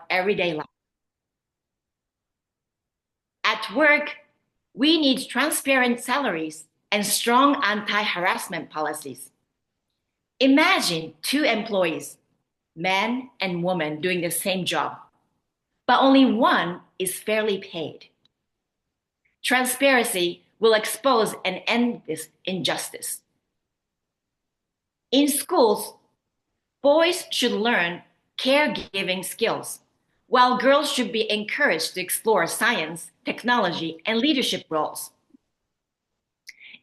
everyday life. At work, we need transparent salaries and strong anti-harassment policies. Imagine two employees, man and woman, doing the same job, but only one is fairly paid. Transparency will expose and end this injustice. In schools, boys should learn caregiving skills, while girls should be encouraged to explore science, technology, and leadership roles.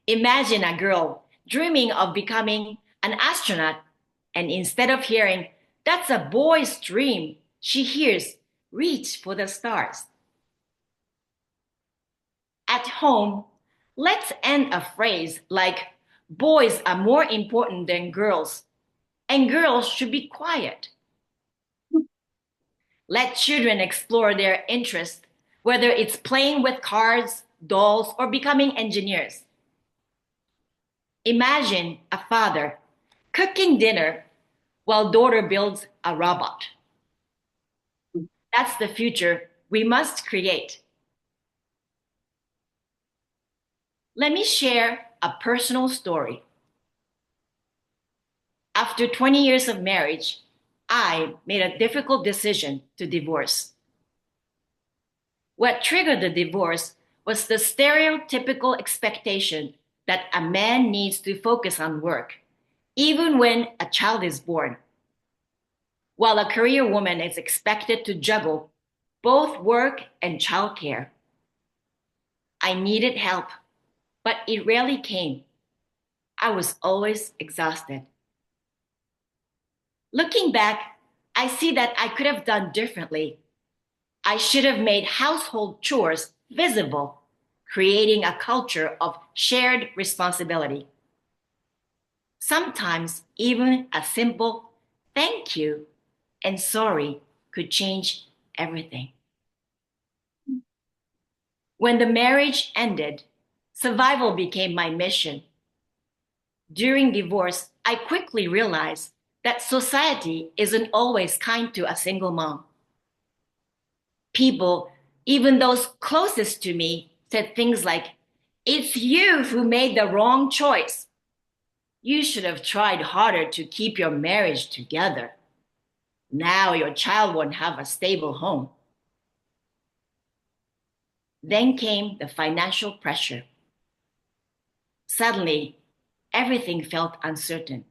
Imagine a girl dreaming of becoming an astronaut, and instead of hearing, "That's a boy's dream," she hears, "Reach for the stars." At home, let's end a phrase like, "Boys are more important than girls, and girls should be quiet." Let children explore their interests, whether it's playing with cars, dolls, or becoming engineers. Imagine a father cooking dinner while daughter builds a robot. That's the future we must create. Let me share a personal story. After 20 years of marriage, I made a difficult decision to divorce. What triggered the divorce was the stereotypical expectation that a man needs to focus on work, even when a child is born, while a career woman is expected to juggle both work and childcare. I needed help, but it rarely came. I was always exhausted. Looking back, I see that I could have done differently. I should have made household chores visible, creating a culture of shared responsibility. Sometimes even a simple "thank you" and "sorry" could change everything. When the marriage ended, survival became my mission. During divorce, I quickly realized that society isn't always kind to a single mom. People, even those closest to me, said things like, "It's you who made the wrong choice. You should have tried harder to keep your marriage together. Now your child won't have a stable home." Then came the financial pressure. Suddenly, everything felt uncertain.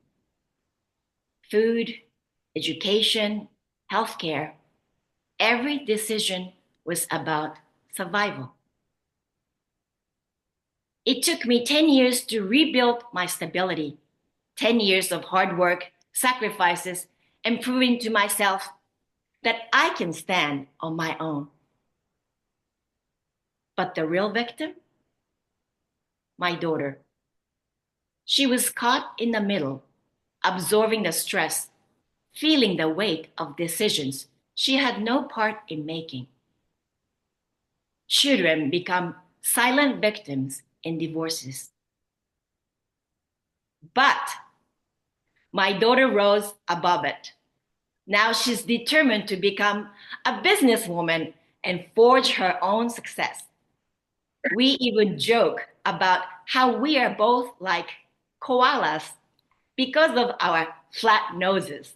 Food, education, healthcare, every decision was about survival. It took me 10 years to rebuild my stability, 10 years of hard work, sacrifices, and proving to myself that I can stand on my own. But the real victim? My daughter. She was caught in the middle, absorbing the stress, feeling the weight of decisions she had no part in making. Children become silent victims in divorces. But my daughter rose above it. Now she's determined to become a businesswoman and forge her own success. We even joke about how we are both like koalas because of our flat noses.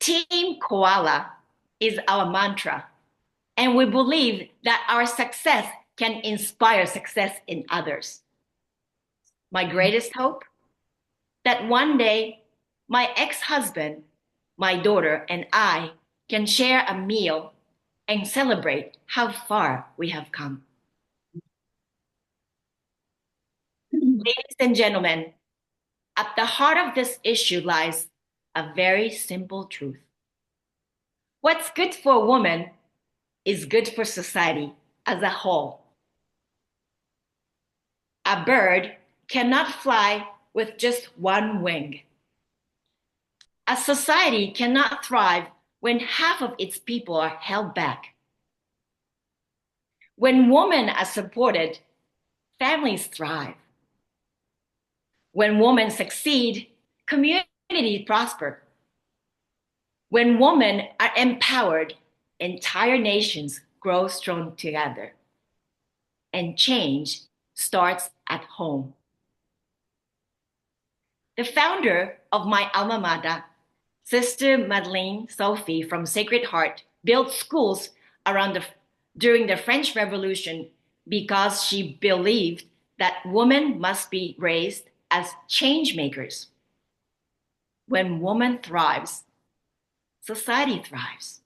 Team Koala is our mantra, and we believe that our success can inspire success in others. My greatest hope? That one day, my ex-husband, my daughter, and I can share a meal and celebrate how far we have come. Ladies and gentlemen, at the heart of this issue lies a very simple truth. What's good for a woman is good for society as a whole. A bird cannot fly with just one wing. A society cannot thrive when half of its people are held back. When women are supported, families thrive. When women succeed, communities prosper. When women are empowered, entire nations grow strong together. And change starts at home. The founder of my alma mater, Sister Madeleine Sophie from Sacred Heart, built schools during the French Revolution because she believed that women must be raised as change makers. When woman thrives, society thrives.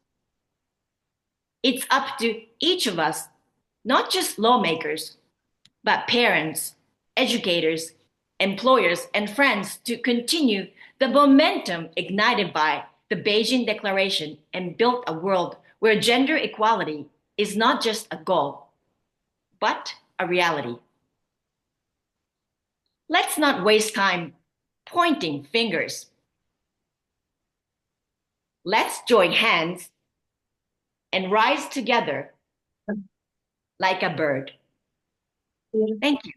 It's up to each of us, not just lawmakers, but parents, educators, employers, and friends to continue the momentum ignited by the Beijing Declaration and build a world where gender equality is not just a goal, but a reality. Let's not waste time pointing fingers. Let's join hands and rise together like a bird. Thank you.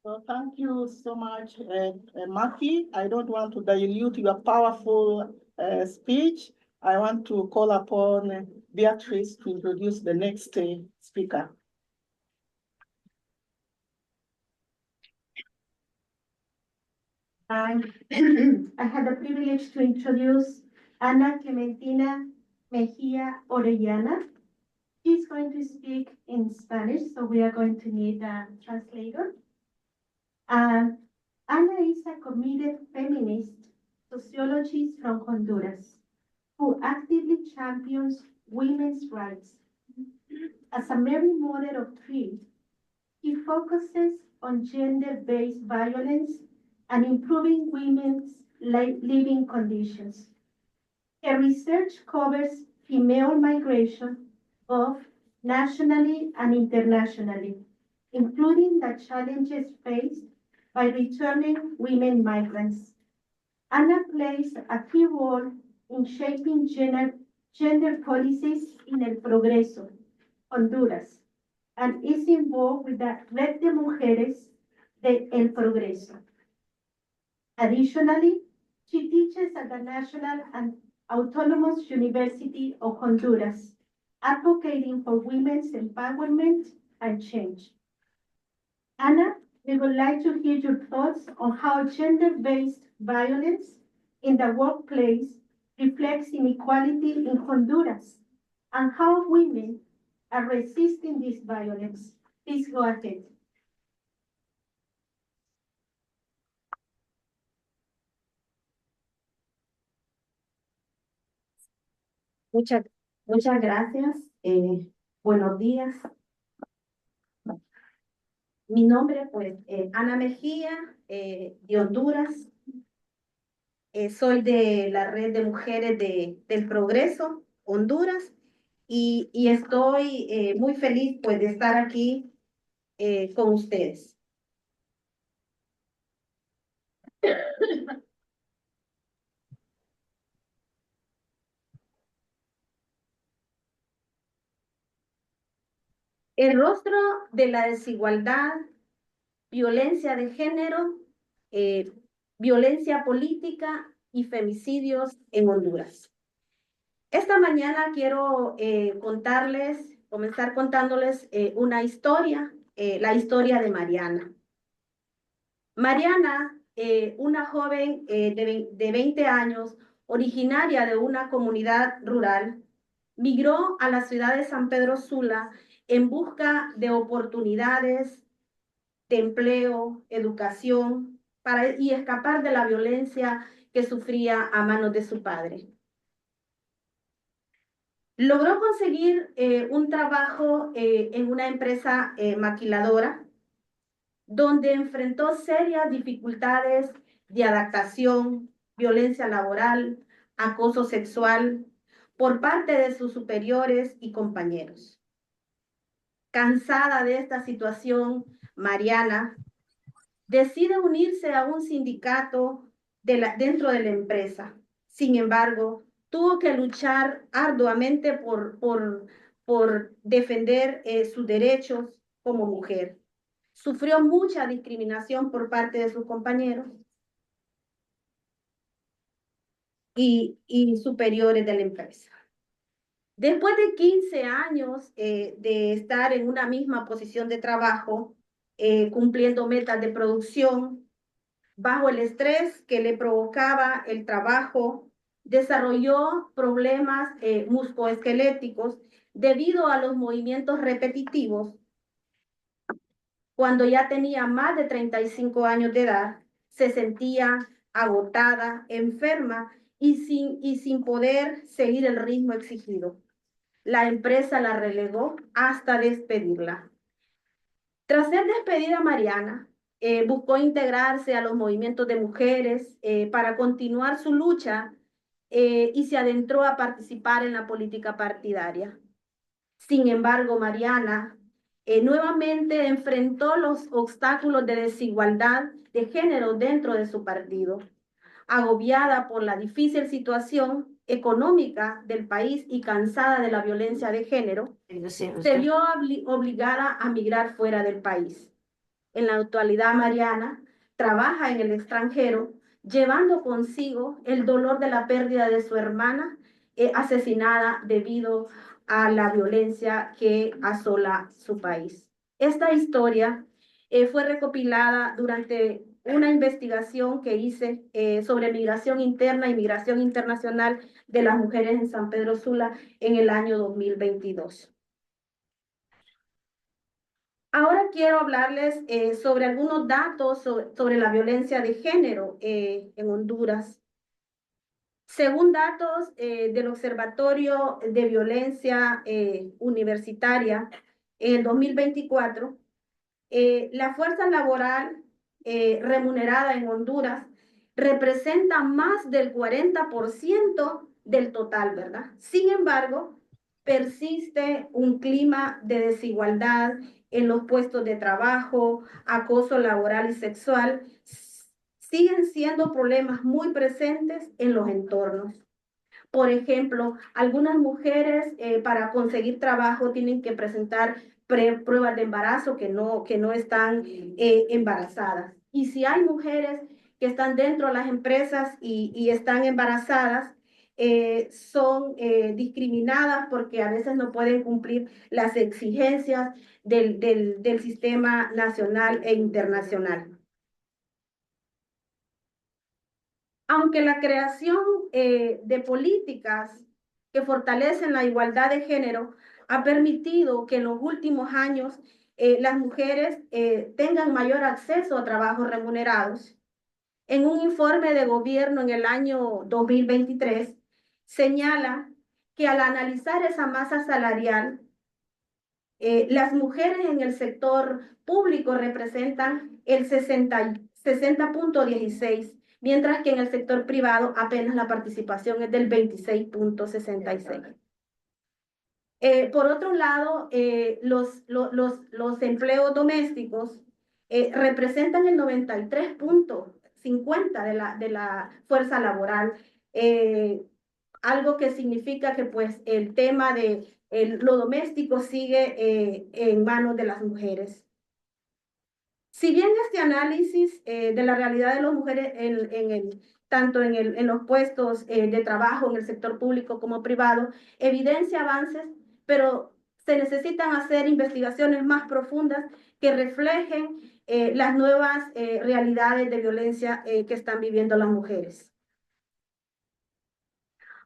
Well, thank you so much, Maki. I don't want to dilute your powerful speech. I want to call upon Beatrice to introduce the next speaker. I had the privilege to introduce Ana Clementina Mejia Orellana. She's going to speak in Spanish, so we are going to need a translator. Ana is a committed feminist sociologist from Honduras who actively champions women's rights. As a Mary Mother of three, she focuses on gender-based violence and improving women's living conditions. Her research covers female migration, both nationally and internationally, including the challenges faced by returning women migrants. Ana plays a key role in shaping gender policies in El Progreso, Honduras, and is involved with the Red de Mujeres de El Progreso. Additionally, she teaches at the National and Autonomous University of Honduras, advocating for women's empowerment and change. Ana, we would like to hear your thoughts on how gender-based violence in the workplace reflects inequality in Honduras and how women are resisting this violence. Please go ahead. Muchas, muchas gracias. Buenos días. Mi nombre, pues, Ana Mejía, de Honduras. Soy de la Red de Mujeres del Progreso, Honduras, y estoy muy feliz, pues, de estar aquí con ustedes. El rostro de la desigualdad, violencia de género, violencia política y femicidios en Honduras. Esta mañana quiero comenzar contándoles una historia, la historia de Mariana. Mariana, una joven de 20 años, originaria de una comunidad rural, migró a la ciudad de San Pedro Sula en busca de oportunidades de empleo, educación, y escapar de la violencia que sufría a manos de su padre. Logró conseguir un trabajo en una empresa maquiladora, donde enfrentó serias dificultades de adaptación, violencia laboral, acoso sexual por parte de sus superiores y compañeros. Cansada de esta situación, Mariana decide unirse a un sindicato dentro de la empresa. Sin embargo, tuvo que luchar arduamente por defender sus derechos como mujer. Sufrió mucha discriminación por parte de sus compañeros y superiores de la empresa. Después de 15 años de estar en una misma posición de trabajo, cumpliendo metas de producción, bajo el estrés que le provocaba el trabajo, desarrolló problemas musculoesqueléticos debido a los movimientos repetitivos. Cuando ya tenía más de 35 años de edad, se sentía agotada, enferma y sin poder seguir el ritmo exigido. La empresa la relegó hasta despedirla. Tras ser despedida, Mariana buscó integrarse a los movimientos de mujeres para continuar su lucha y se adentró a participar en la política partidaria. Sin embargo, Mariana nuevamente enfrentó los obstáculos de desigualdad de género dentro de su partido. Agobiada por la difícil situación económica del país y cansada de la violencia de género, se vio obligada a migrar fuera del país. En la actualidad, Mariana trabaja en el extranjero, llevando consigo el dolor de la pérdida de su hermana asesinada debido a la violencia que asola su país. Esta historia fue recopilada durante una investigación que hice sobre migración interna y migración internacional de las mujeres en San Pedro Sula en el año 2022. Ahora quiero hablarles sobre algunos datos sobre la violencia de género en Honduras. Según datos del Observatorio de Violencia Universitaria, en el 2024, la fuerza laboral remunerada en Honduras representa más del 40% del total, ¿verdad? Sin embargo, persiste un clima de desigualdad en los puestos de trabajo, acoso laboral y sexual, siguen siendo problemas muy presentes en los entornos. Por ejemplo, algunas mujeres para conseguir trabajo tienen que presentar pruebas de embarazo que no están embarazadas. Y si hay mujeres que están dentro de las empresas y están embarazadas, son discriminadas porque a veces no pueden cumplir las exigencias del sistema nacional e internacional. Aunque la creación de políticas que fortalecen la igualdad de género ha permitido que en los últimos años las mujeres tengan mayor acceso a trabajos remunerados, en un informe de gobierno en el año 2023 señala que al analizar esa masa salarial, las mujeres en el sector público representan el 60.16, mientras que en el sector privado apenas la participación es del 26.66. Por otro lado, los empleos domésticos representan el 93.50 de la fuerza laboral, algo que significa que pues el tema de lo doméstico sigue en manos de las mujeres. Si bien este análisis de la realidad de las mujeres tanto en los puestos de trabajo en el sector público como privado evidencia avances, pero se necesitan hacer investigaciones más profundas que reflejen las nuevas realidades de violencia que están viviendo las mujeres.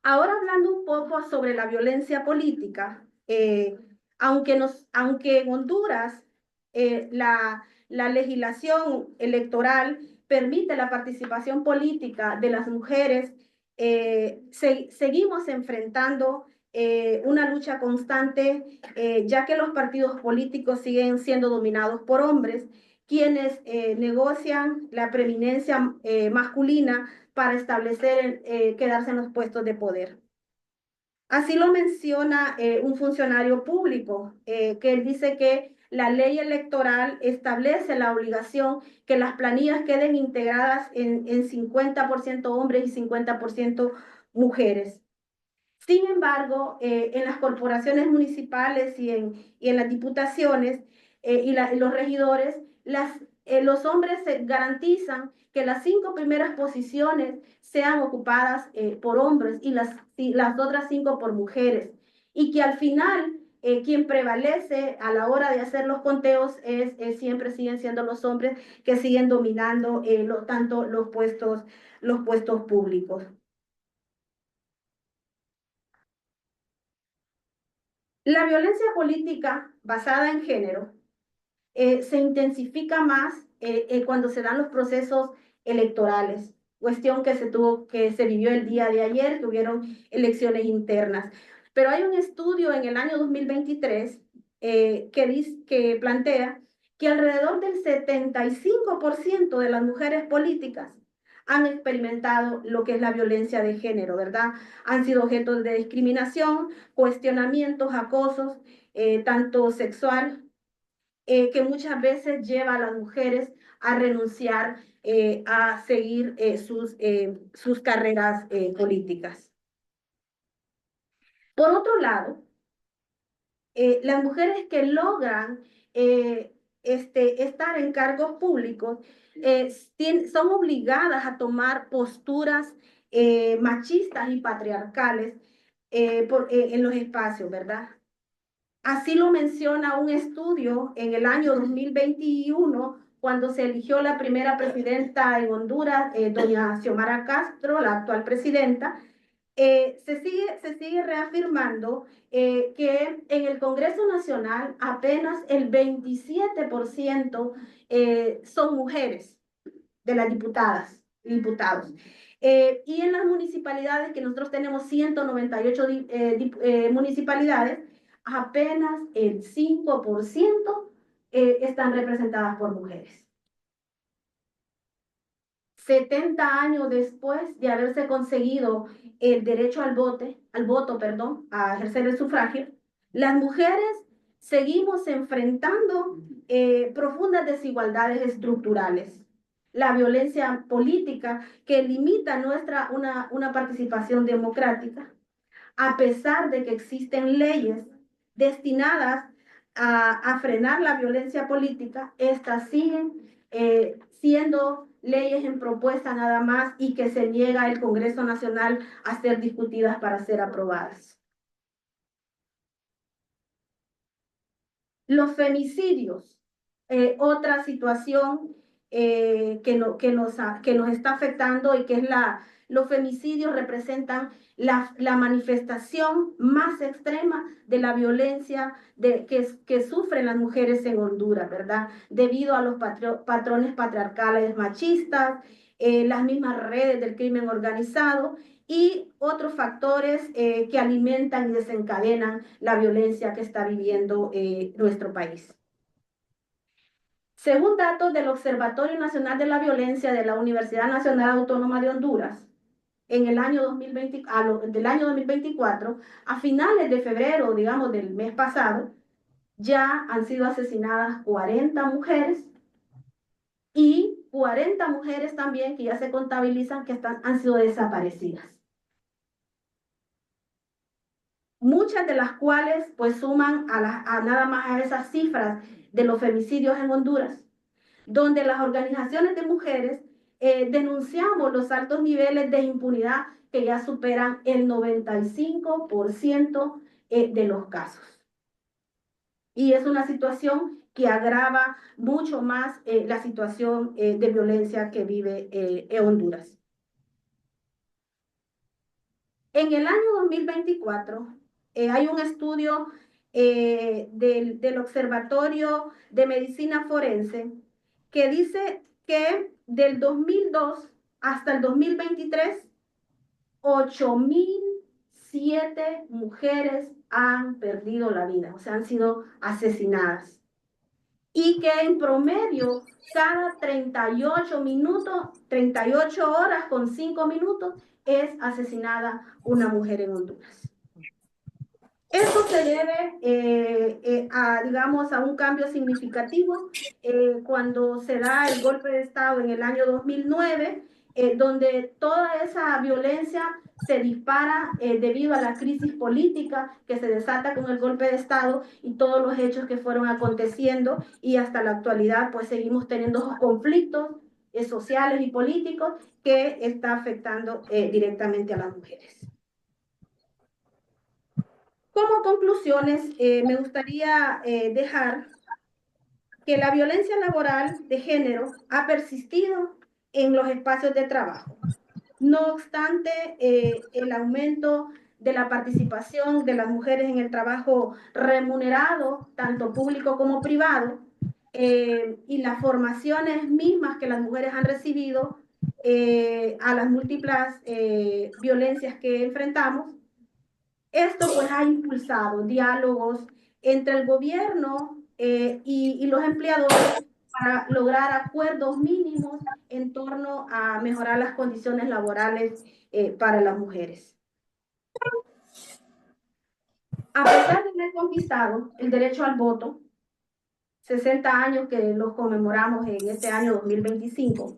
Ahora hablando un poco sobre la violencia política, aunque en Honduras la legislación electoral permite la participación política de las mujeres, seguimos enfrentando una lucha constante, ya que los partidos políticos siguen siendo dominados por hombres, quienes negocian la preeminencia masculina para establecer, quedarse en los puestos de poder. Así lo menciona un funcionario público, que él dice que la ley electoral establece la obligación que las planillas queden integradas en 50% hombres y 50% mujeres. Sin embargo, en las corporaciones municipales y en las diputaciones y los regidores, los hombres se garantizan que las 5 primeras posiciones sean ocupadas por hombres y las otras 5 por mujeres. Y que al final quien prevalece a la hora de hacer los conteos siempre siguen siendo los hombres que siguen dominando tanto los puestos públicos. La violencia política basada en género se intensifica más cuando se dan los procesos electorales, cuestión que se vivió el día de ayer, que hubieron elecciones internas. Pero hay un estudio en el año 2023 que plantea que alrededor del 75% de las mujeres políticas han experimentado lo que es la violencia de género, ¿verdad? Han sido objeto de discriminación, cuestionamientos, acosos, tanto sexual, que muchas veces lleva a las mujeres a renunciar a seguir sus carreras políticas. Por otro lado, las mujeres que logran estar en cargos públicos son obligadas a tomar posturas machistas y patriarcales en los espacios, ¿verdad? Así lo menciona un estudio en el año 2021, cuando se eligió la primera presidenta en Honduras, doña Xiomara Castro, la actual presidenta. Se sigue reafirmando que en el Congreso Nacional apenas el 27% son mujeres de las diputadas y diputados. Y en las municipalidades, que nosotros tenemos 198 municipalidades, apenas el 5% están representadas por mujeres. 70 años después de haberse conseguido el derecho al voto, a ejercer el sufragio, las mujeres seguimos enfrentando profundas desigualdades estructurales. La violencia política que limita una participación democrática, a pesar de que existen leyes destinadas a frenar la violencia política, estas siguen siendo leyes en propuesta nada más y que se niega el Congreso Nacional a ser discutidas para ser aprobadas. Los femicidios, otra situación que nos está afectando y que es los femicidios representan la manifestación más extrema de la violencia que sufren las mujeres en Honduras, ¿verdad? Debido a los patrones patriarcales machistas, las mismas redes del crimen organizado y otros factores que alimentan y desencadenan la violencia que está viviendo nuestro país. Según datos del Observatorio Nacional de la Violencia de la Universidad Nacional Autónoma de Honduras, en el año 2024, a finales de febrero, digamos, del mes pasado, ya han sido asesinadas 40 mujeres y 40 mujeres también que ya se contabilizan que han sido desaparecidas. Muchas de las cuales pues suman a nada más a esas cifras de los femicidios en Honduras, donde las organizaciones de mujeres denunciamos los altos niveles de impunidad que ya superan el 95% de los casos. Y es una situación que agrava mucho más la situación de violencia que vive Honduras. En el año 2024 hay un estudio del Observatorio de Medicina Forense que dice que del 2002 hasta el 2023, 8.007 mujeres han perdido la vida, o sea, han sido asesinadas. Y que en promedio, cada 38 minutos, 38 horas con 5 minutos, es asesinada una mujer en Honduras. Esto se debe digamos, a un cambio significativo cuando se da el golpe de Estado en el año 2009, donde toda esa violencia se dispara debido a la crisis política que se desata con el golpe de Estado y todos los hechos que fueron aconteciendo, y hasta la actualidad pues seguimos teniendo esos conflictos sociales y políticos que está afectando directamente a las mujeres. Como conclusiones, me gustaría dejar que la violencia laboral de género ha persistido en los espacios de trabajo. No obstante, el aumento de la participación de las mujeres en el trabajo remunerado, tanto público como privado, y las formaciones mismas que las mujeres han recibido a las múltiples violencias que enfrentamos, esto pues ha impulsado diálogos entre el gobierno y los empleadores para lograr acuerdos mínimos en torno a mejorar las condiciones laborales para las mujeres. A pesar de haber conquistado el derecho al voto, 60 años que los conmemoramos en este año 2025,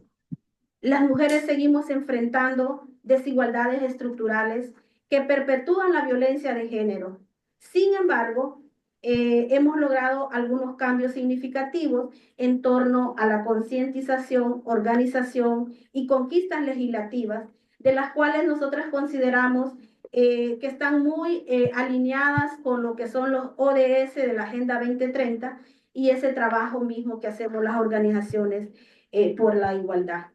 las mujeres seguimos enfrentando desigualdades estructurales que perpetúan la violencia de género. Sin embargo, hemos logrado algunos cambios significativos en torno a la concientización, organización y conquistas legislativas, de las cuales nosotras consideramos que están muy alineadas con lo que son los ODS de la Agenda 2030 y ese trabajo mismo que hacemos las organizaciones por la igualdad.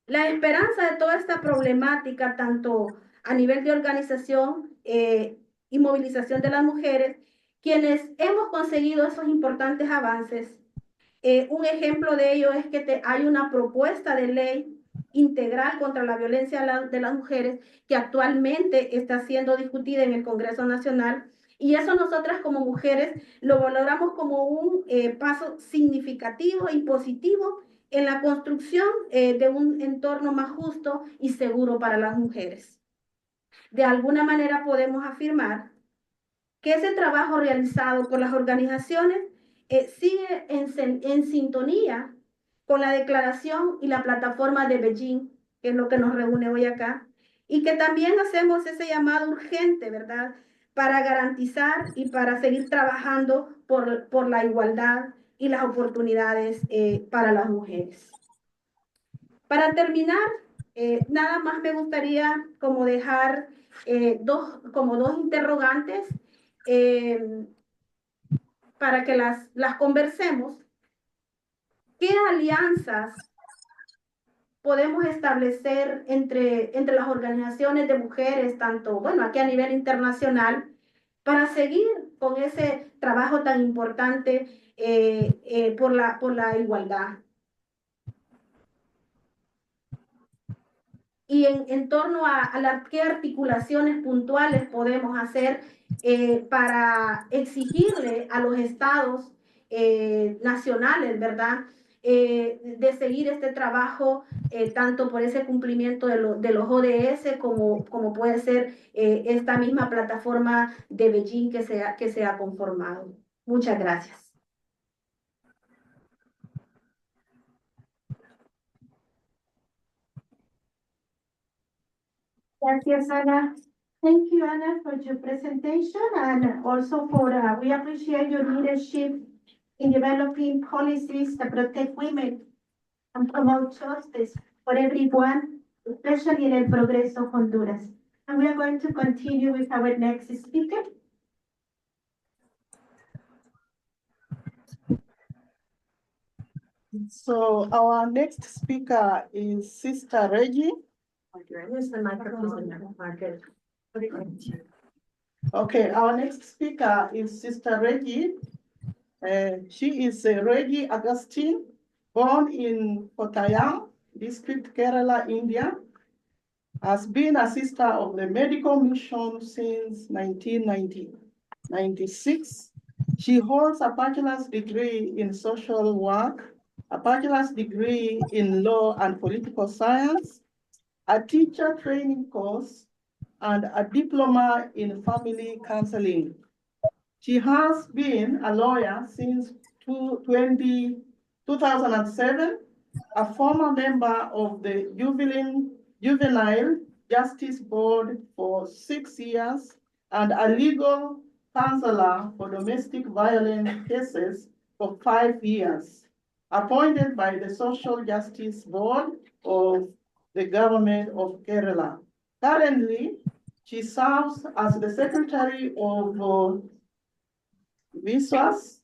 La esperanza de toda esta problemática, tanto a nivel de organización y movilización de las mujeres, quienes hemos conseguido esos importantes avances, un ejemplo de ello es que hay una propuesta de ley integral contra la violencia de las mujeres que actualmente está siendo discutida en el Congreso Nacional, y eso nosotras como mujeres lo valoramos como un paso significativo y positivo en la construcción de un entorno más justo y seguro para las mujeres. De alguna manera podemos afirmar que ese trabajo realizado por las organizaciones sigue en sintonía con la declaración y la plataforma de Beijing, que es lo que nos reúne hoy acá, y que también hacemos ese llamado urgente, ¿verdad?, para garantizar y para seguir trabajando por la igualdad y las oportunidades para las mujeres. Para terminar, nada más me gustaría como dejar dos interrogantes para que las conversemos. ¿Qué alianzas podemos establecer entre las organizaciones de mujeres, tanto, bueno, aquí a nivel internacional, para seguir con ese trabajo tan importante por la igualdad? Y en torno a qué articulaciones puntuales podemos hacer para exigirle a los estados nacionales, ¿verdad?, de seguir este trabajo, tanto por ese cumplimiento de los ODS como puede ser esta misma plataforma de Beijing que se ha conformado. Muchas gracias. Gracias, Ana. Thank you, Ana, for your presentation, and also for, we appreciate your leadership in developing policies that protect women and promote justice for everyone, especially in El Progreso, Honduras. And we are going to continue with our next speaker. So our next speaker is Sister Reggie. Okay, our next speaker is Sister Reggie. She is Reggie Augustine, born in Kottayam, District, Kerala, India. Has been a sister of the medical mission since 1996. She holds a bachelor's degree in social work, a bachelor's degree in law and political science, a teacher training course, and a diploma in family counseling. She has been a lawyer since 2007 a former member of the Juvenile Justice Board for 6 years, and a legal counselor for domestic violence cases for 5 years, appointed by the Social Justice Board of the Government of Kerala. Currently, she serves as the Secretary of VISWAS,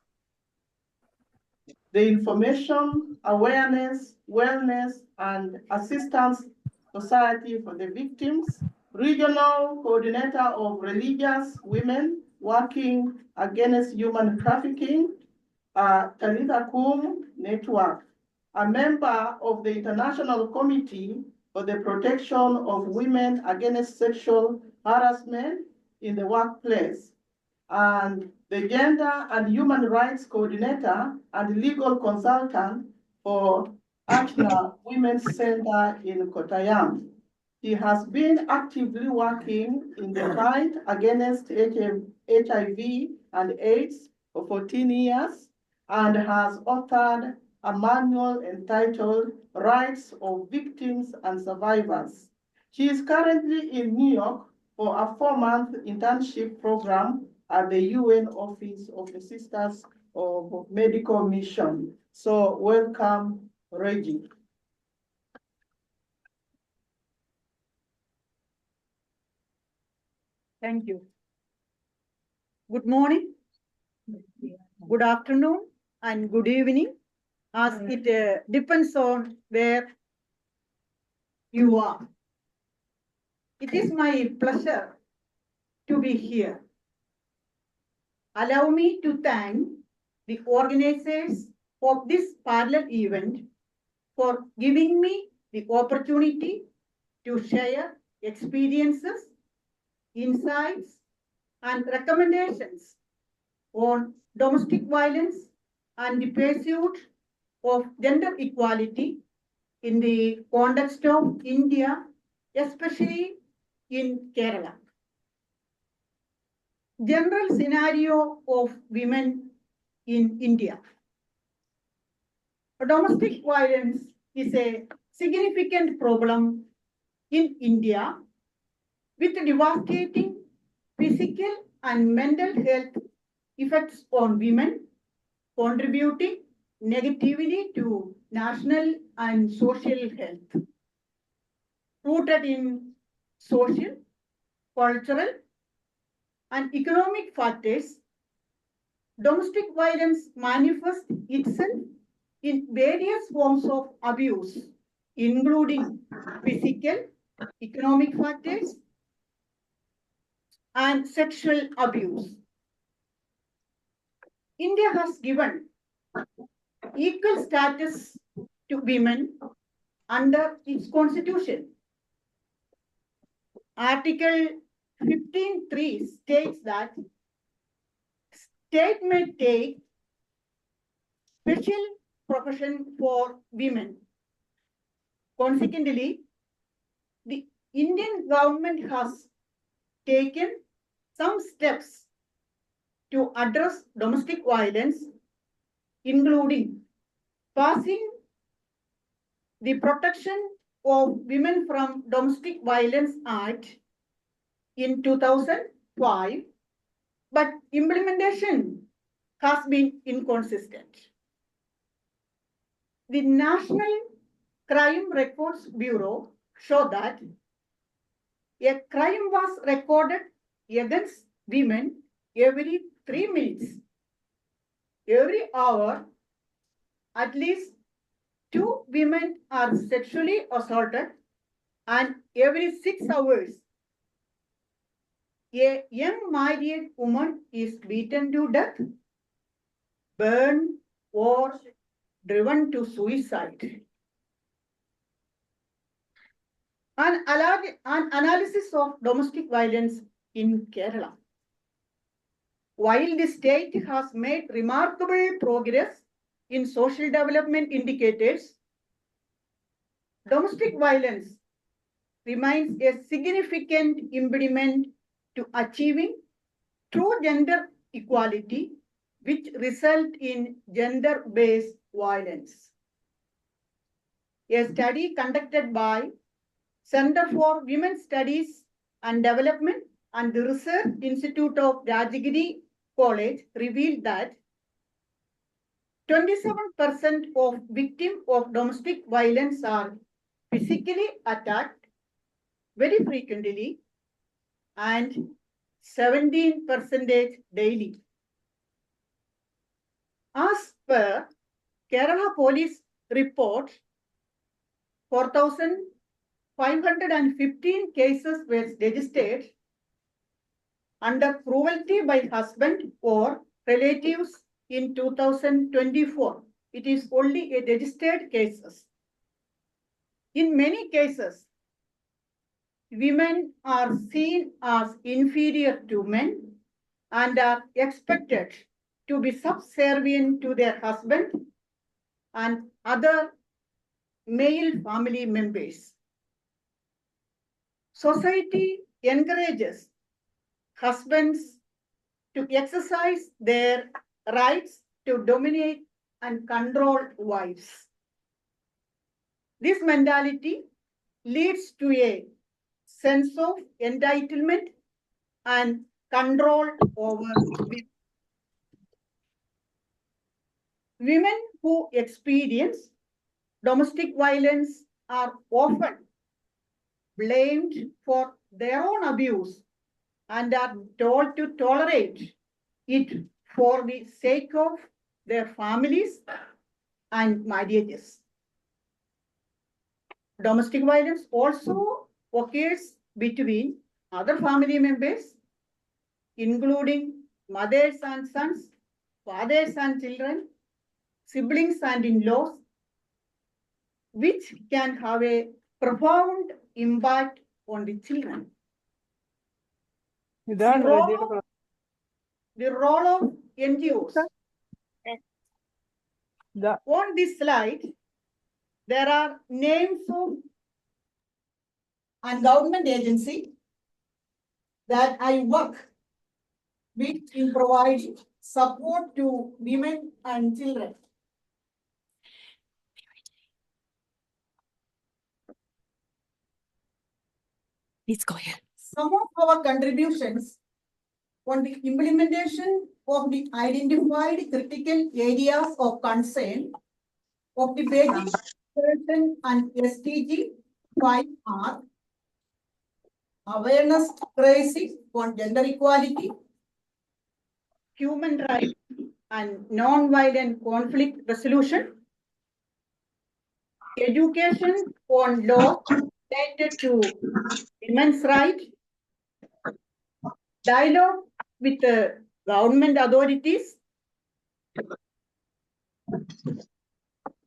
the Information, Awareness, Wellness, and Assistance Society for the Victims, Regional Coordinator of Religious Women Working Against Human Trafficking, Talitha Kum Network, a member of the International Committee for the Protection of Women Against Sexual Harassment in the Workplace, and the Gender and Human Rights Coordinator and Legal Consultant for Achna Women's Center in Kottayam. He has been actively working in the fight against HIV and AIDS for 14 years and has authored a manual entitled Rights of Victims and Survivors. She is currently in New York for a 4-month internship program at the UN Office of the Sisters of Medical Mission. So welcome, Reggie. Thank you. Good morning, good afternoon, and good evening, as it depends on where you are. It is my pleasure to be here. Allow me to thank the organizers of this parallel event for giving me the opportunity to share experiences, insights, and recommendations on domestic violence and the pursuit of gender equality in the context of India, especially in Kerala. General scenario of women in India. Domestic violence is a significant problem in India with devastating physical and mental health effects on women, contributing negatively to national and social health. Rooted in social, cultural, and economic factors, domestic violence manifests itself in various forms of abuse, including physical, economic factors, and sexual abuse. India has given equal status to women under its constitution. Article 15.3 states that state may take special profession for women. Consequently, the Indian government has taken some steps to address domestic violence, including passing the Protection of Women from Domestic Violence Act in 2005, but implementation has been inconsistent. The National Crime Records Bureau showed that a crime was recorded against women every 3 minutes. Every hour, at least 2 women are sexually assaulted, and every 6 hours, a young married woman is beaten to death, burned, or driven to suicide. An analysis of domestic violence in Kerala. While the state has made remarkable progress in social development indicators, domestic violence remains a significant impediment to achieving true gender equality, which result in gender-based violence. a study conducted by Center for Women's Studies and Development and the Research Institute of Rajagiri College revealed that 27% of victims of domestic violence are physically attacked very frequently and 17% daily. As per Kerala Police report, 4,515 cases were registered under cruelty by husband or relatives in 2024. It is only a registered cases. In many cases, women are seen as inferior to men and are expected to be subservient to their husband and other male family members. Society encourages husbands to exercise their rights to dominate and control wives. This mentality leads to a sense of entitlement and control over women. Women who experience domestic violence are often blamed for their own abuse and are told to tolerate it for the sake of their families and marriages. Domestic violence also occurs between other family members, including mothers and sons, fathers and children, siblings and in-laws, which can have a profound impact on the children. The role of NGOs. On this slide, there are names of and government agency that I work with in providing support to women and children. Please go ahead. Some of our contributions on the implementation of the identified critical areas of concern of the Beijing Declaration and SDG 5 are awareness raising on gender equality, human rights and non-violent conflict resolution, education on law related to women's rights, dialogue with the government authorities,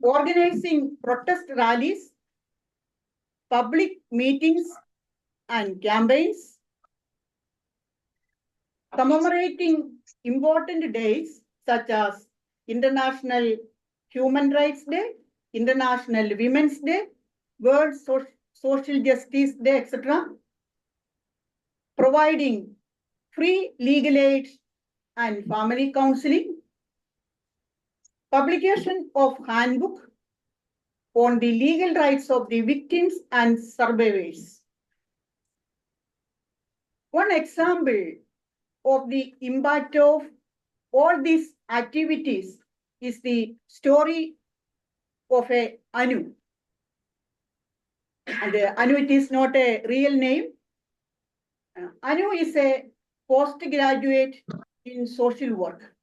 organizing protest rallies, public meetings and campaigns, commemorating important days such as International Human Rights Day, International Women's Day, World Social Justice Day, etc. Providing free legal aid and family counseling, publication of handbook on the legal rights of the victims and survivors. One example of the impact of all these activities is the story of a Anu. And Anu, it is not a real name. Anu is a postgraduate in social work,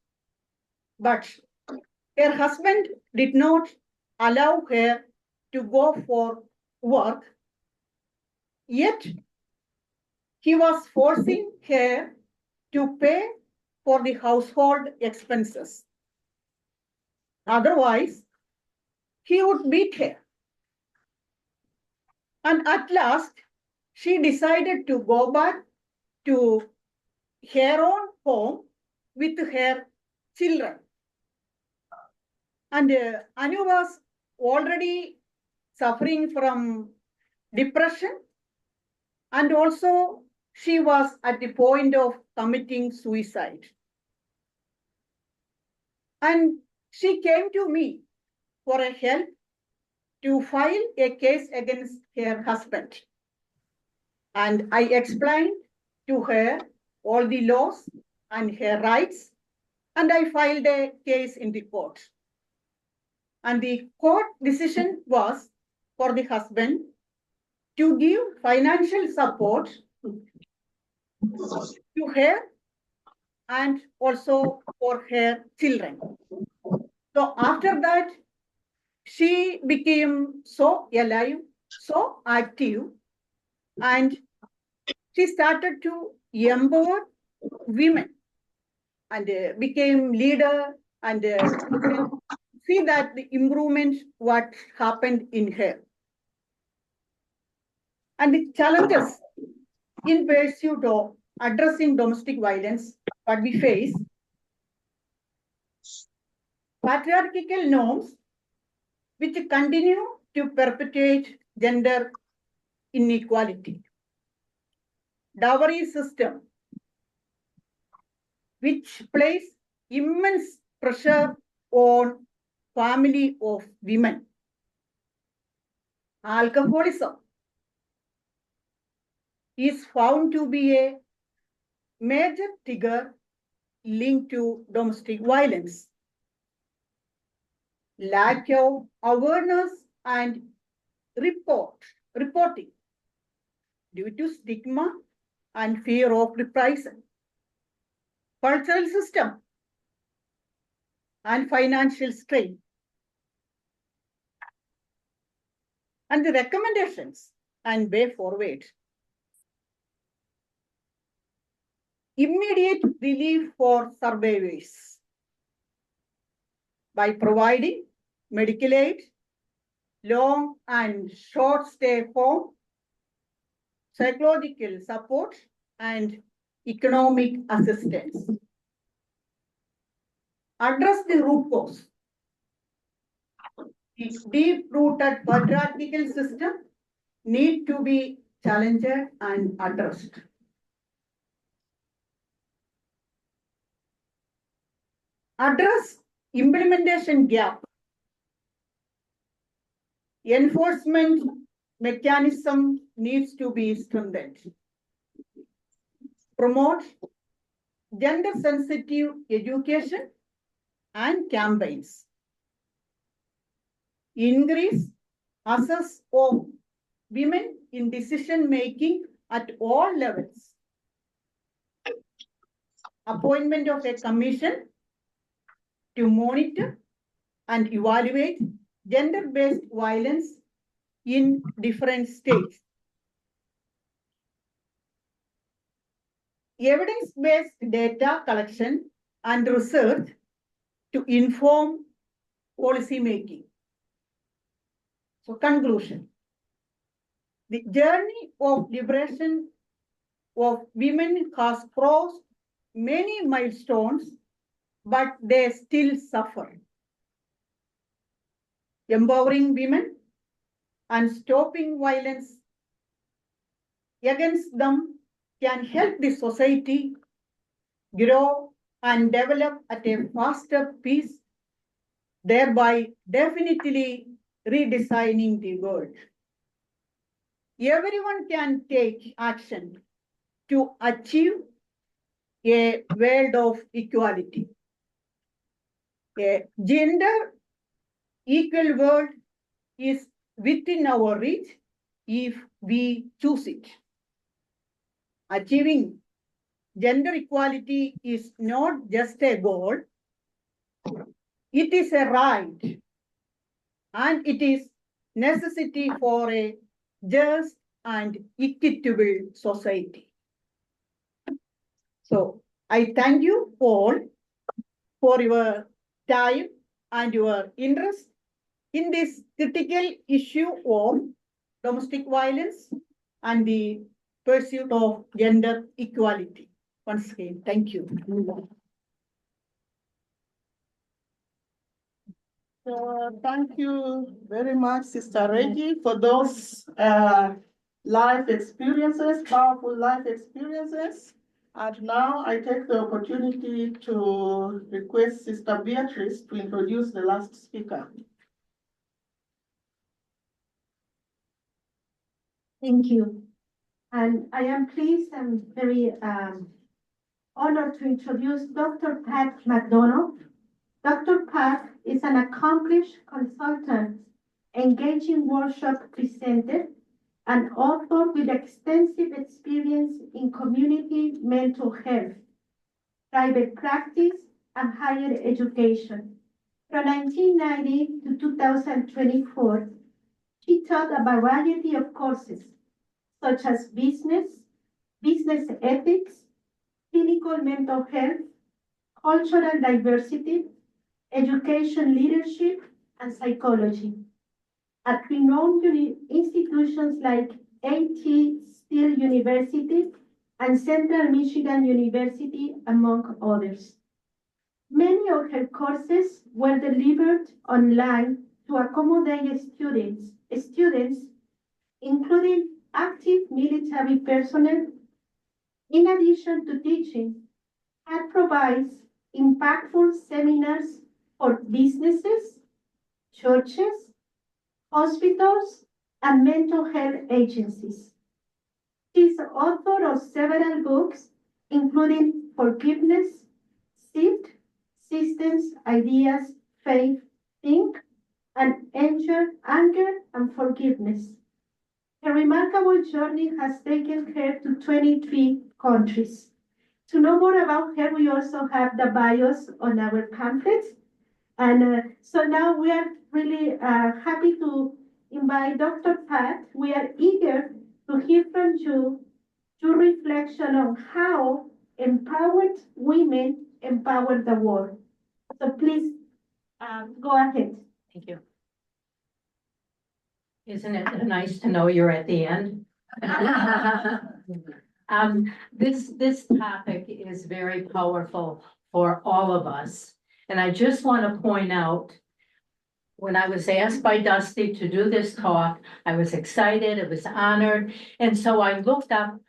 but her husband did not allow her to go for work, yet he was forcing her to pay for the household expenses. Otherwise, he would beat her. And at last, she decided to go back to her own home with her children. And Anu was already suffering from depression, and also she was at the point of committing suicide. And she came to me for a help to file a case against her husband. And I explained to her all the laws and her rights, and I filed a case in the court. And the court decision was for the husband to give financial support to her and also for her children. So after that, she became so alive, so active, and she started to empower women and became leader and see that the improvement what happened in her. And the challenges in pursuit of addressing domestic violence what we face, patriarchal norms which continue to perpetuate gender inequality, dowry system which place immense pressure on family of women, alcoholism is found to be a major trigger linked to domestic violence. Lack of awareness and reporting due to stigma and fear of reprisal. Cultural system and financial strain. And the recommendations and way forward. Immediate relief for survivors by providing medical aid, long and short stay home, psychological support, and economic assistance. Address the root cause. The deep-rooted patriarchal system need to be challenged and addressed. Address implementation gap. Enforcement mechanism needs to be strengthened. Promote gender-sensitive education and campaigns. Increase access of women in decision-making at all levels. Appointment of a commission to monitor and evaluate gender-based violence in different states. Evidence-based data collection and research to inform policy making. So conclusion. The journey of liberation of women has crossed many milestones, but they still suffer. Empowering women and stopping violence against them can help the society grow and develop at a faster pace, thereby definitely redesigning the world. Everyone can take action to achieve a world of equality. A gender equal world is within our reach if we choose it. Achieving gender equality is not just a goal, it is a right, and it is necessity for a just and equitable society. So I thank you all for your time and your interest in this critical issue of domestic violence and the pursuit of gender equality. Once again, thank you. So thank you very much, Sister Reggie, for those life experiences, powerful life experiences. And now I take the opportunity to request Sister Beatrice to introduce the last speaker. Thank you. And I am pleased and very honored to introduce Dr. Pat McDonald. Dr. Pat is an accomplished consultant, engaging workshop presenter, and author with extensive experience in community mental health, private practice, and higher education. From 1990 to 2024, she taught a variety of courses, such as business ethics, clinical mental health, cultural diversity, education leadership, and psychology at renowned institutions like A.T. Still University and Central Michigan University, among others. Many of her courses were delivered online to accommodate students, including active military personnel. In addition to teaching, Pat provides impactful seminars for businesses, churches, hospitals, and mental health agencies. She is the author of several books, including Forgiveness, Shift, Systems, Ideas, Faith, Think, and Anger and Forgiveness. Her remarkable journey has taken her to 23 countries. To know more about her, we also have the bios on our pamphlets. And so now we are really happy to invite Dr. Pat. We are eager to hear from you your reflection on how empowered women empower the world. So please go ahead. Thank you. Isn't it nice to know you're at the end? This topic is very powerful for all of us. And I just want to point out, when I was asked by Dusty to do this talk, I was excited, I was honored. And so I looked up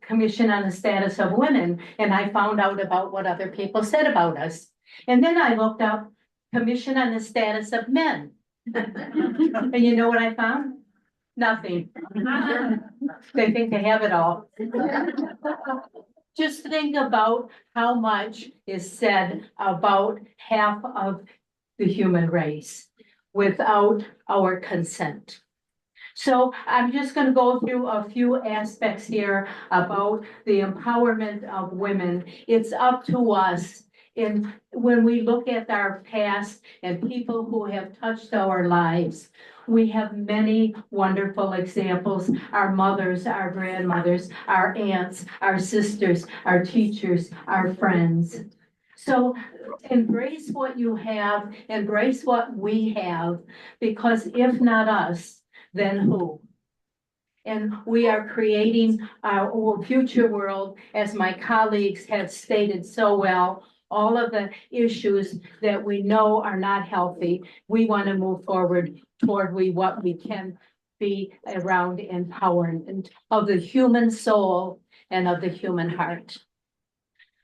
Commission on the Status of Women, and I found out about what other people said about us. And then I looked up Commission on the Status of Men. And you know what I found? Nothing. They think they have it all. Just think about how much is said about half of the human race without our consent. So I'm just going to go through a few aspects here about the empowerment of women. It's up to us. And when we look at our past and people who have touched our lives, we have many wonderful examples. Our mothers, our grandmothers, our aunts, our sisters, our teachers, our friends. So embrace what you have, embrace what we have, because if not us, then who? And we are creating our future world, as my colleagues have stated so well. All of the issues that we know are not healthy, we want to move forward toward what we can be around empowerment of the human soul and of the human heart.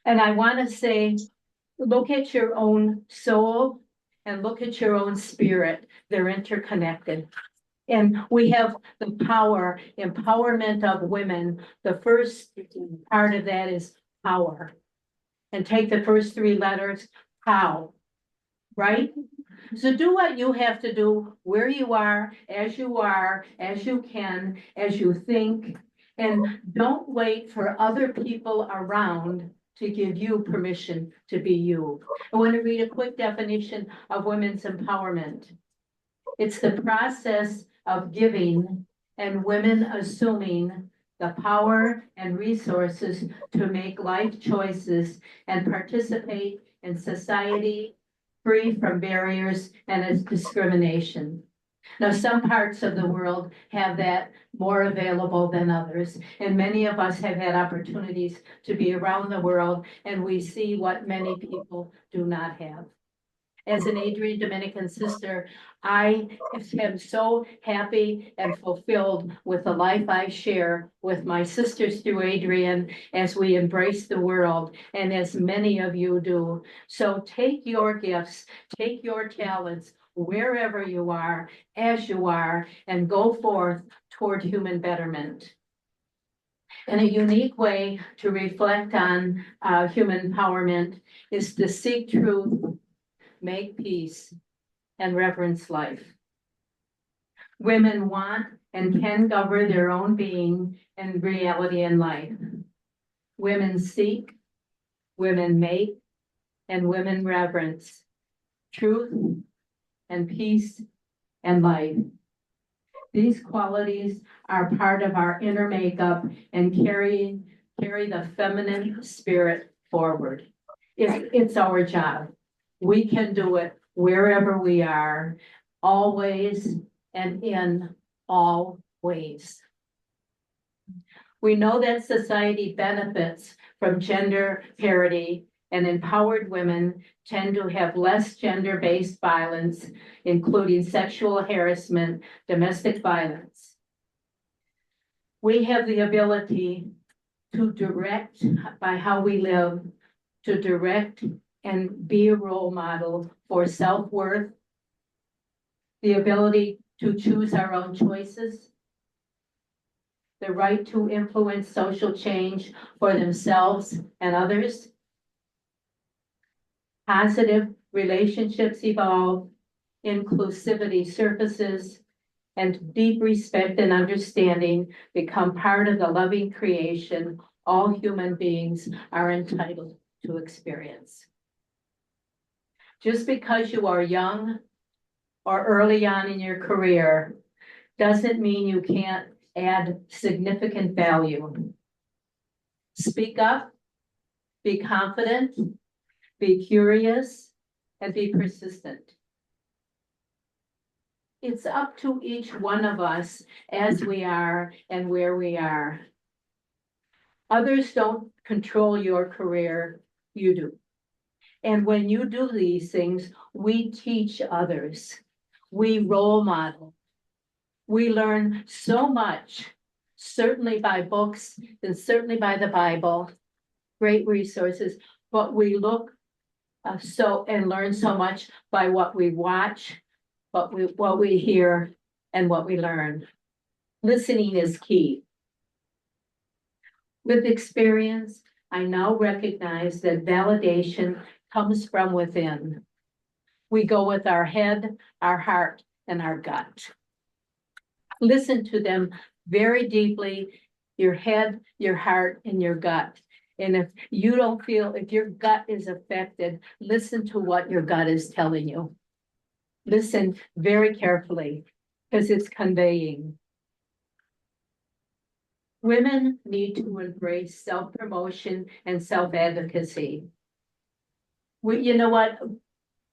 And I want to say, look at your own soul and look at your own spirit. They're interconnected. And we have the power, empowerment of women. The first part of that is power. And take the first three letters, POW, right? So do what you have to do, where you are, as you can, as you think, and don't wait for other people around to give you permission to be you. I want to read a quick definition of women's empowerment. It's the process of giving and women assuming the power and resources to make life choices and participate in society free from barriers and its discrimination. Now, some parts of the world have that more available than others, and many of us have had opportunities to be around the world, and we see what many people do not have. As an Adrian Dominican sister, I am so happy and fulfilled with the life I share with my sisters through Adrian as we embrace the world, and as many of you do. So take your gifts, take your talents, wherever you are, as you are, and go forth toward human betterment. And a unique way to reflect on human empowerment is to seek truth, make peace, and reverence life. Women want and can govern their own being and reality in life. Women seek, women make, and women reverence truth and peace and life. These qualities are part of our inner makeup and carry the feminine spirit forward. It's our job. We can do it wherever we are, always and in all ways. We know that society benefits from gender parity, and empowered women tend to have less gender-based violence, including sexual harassment, domestic violence. We have the ability to direct by how we live, to direct and be a role model for self-worth, the ability to choose our own choices, the right to influence social change for themselves and others. Positive relationships evolve, inclusivity surfaces, and deep respect and understanding become part of the loving creation all human beings are entitled to experience. Just because you are young or early on in your career doesn't mean you can't add significant value. Speak up, be confident, be curious, and be persistent. It's up to each one of us as we are and where we are. Others don't control your career, you do. And when you do these things, we teach others. We role model. We learn so much, certainly by books and certainly by the Bible, great resources, but we look and learn so much by what we watch, what we hear, and what we learn. Listening is key. With experience, I now recognize that validation comes from within. We go with our head, our heart, and our gut. Listen to them very deeply, your head, your heart, and your gut. And if you don't feel, if your gut is affected, listen to what your gut is telling you. Listen very carefully because it's conveying. Women need to embrace self-promotion and self-advocacy. You know what?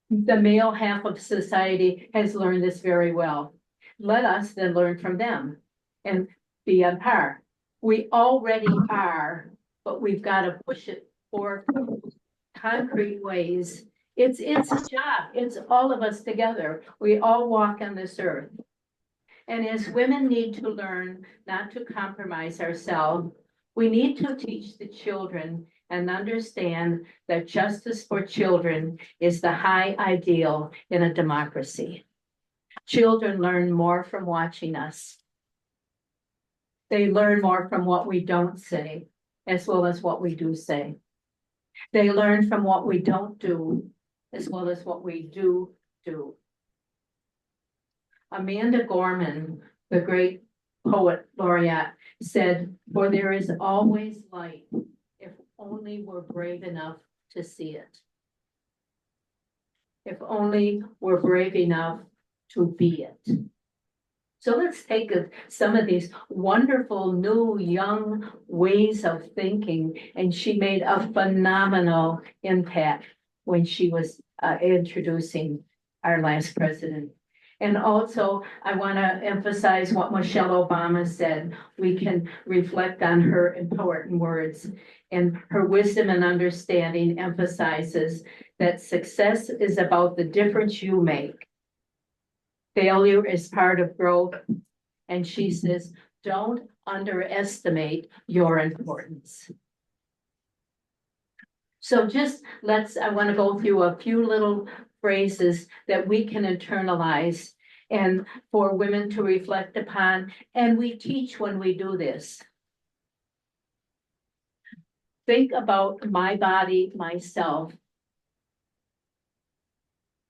The male half of society has learned this very well. Let us then learn from them and be on par. We already are, but we've got to push it for concrete ways. It's a job. It's all of us together. We all walk on this earth. And as women need to learn not to compromise ourselves, we need to teach the children and understand that justice for children is the high ideal in a democracy. Children learn more from watching us. They learn more from what we don't say, as well as what we do say. They learn from what we don't do, as well as what we do do. Amanda Gorman, the great poet laureate, said, "For there is always light, if only we're brave enough to see it. If only we're brave enough to be it." So let's take some of these wonderful new young ways of thinking, and she made a phenomenal impact when she was introducing our last president. And also, I want to emphasize what Michelle Obama said. We can reflect on her important words, and her wisdom and understanding emphasizes that success is about the difference you make. Failure is part of growth. And she says, don't underestimate your importance. So just I want to go through a few little phrases that we can internalize and for women to reflect upon, and we teach when we do this. Think about my body, myself.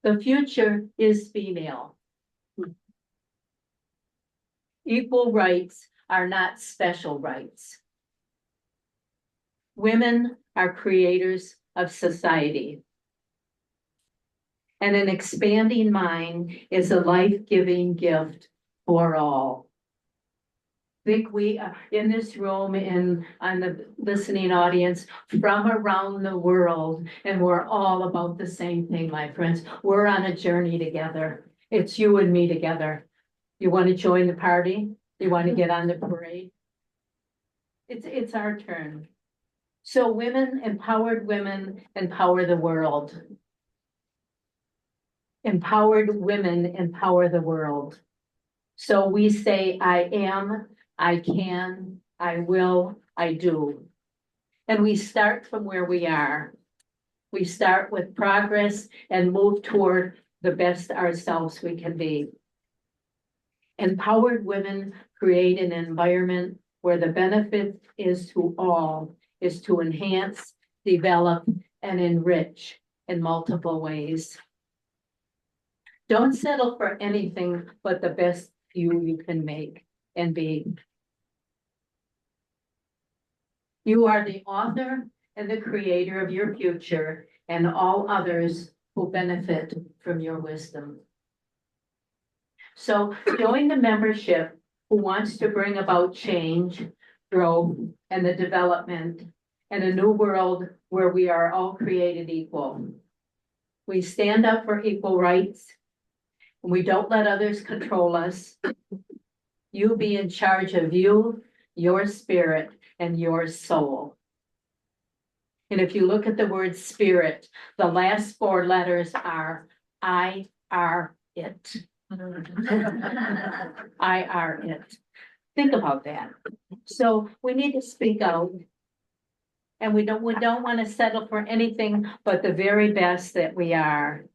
The future is female. Equal rights are not special rights. Women are creators of society. And an expanding mind is a life-giving gift for all. Think we are in this room and on the listening audience from around the world, and we're all about the same thing, my friends. We're on a journey together. It's you and me together. You want to join the party? You want to get on the parade? It's our turn. So empowered women empower the world. Empowered women empower the world. So we say, I am, I can, I will, I do. And we start from where we are. We start with progress and move toward the best ourselves we can be. Empowered women create an environment where the benefit is to all, is to enhance, develop, and enrich in multiple ways. Don't settle for anything but the best you can make and be. You are the author and the creator of your future and all others who benefit from your wisdom. So join the membership who wants to bring about change, growth, and the development in a new world where we are all created equal. We stand up for equal rights. We don't let others control us. You be in charge of you, your spirit, and your soul. And if you look at the word spirit, the last 4 letters are I are it. I are it. Think about that. So we need to speak out. And we don't want to settle for anything but the very best that we are.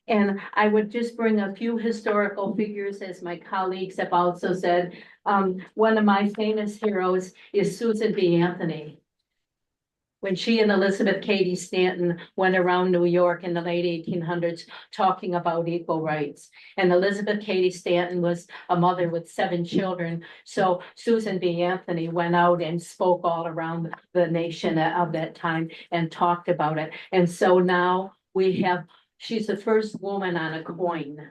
And I would just bring a few historical figures, as my colleagues have also said. One of my famous heroes is Susan B. Anthony. When she and Elizabeth Cady Stanton went around New York in the late 1800s talking about equal rights. And Elizabeth Cady Stanton was a mother with 7 children. So Susan B. Anthony went out and spoke all around the nation of that time and talked about it. And so now she's the first woman on a coin.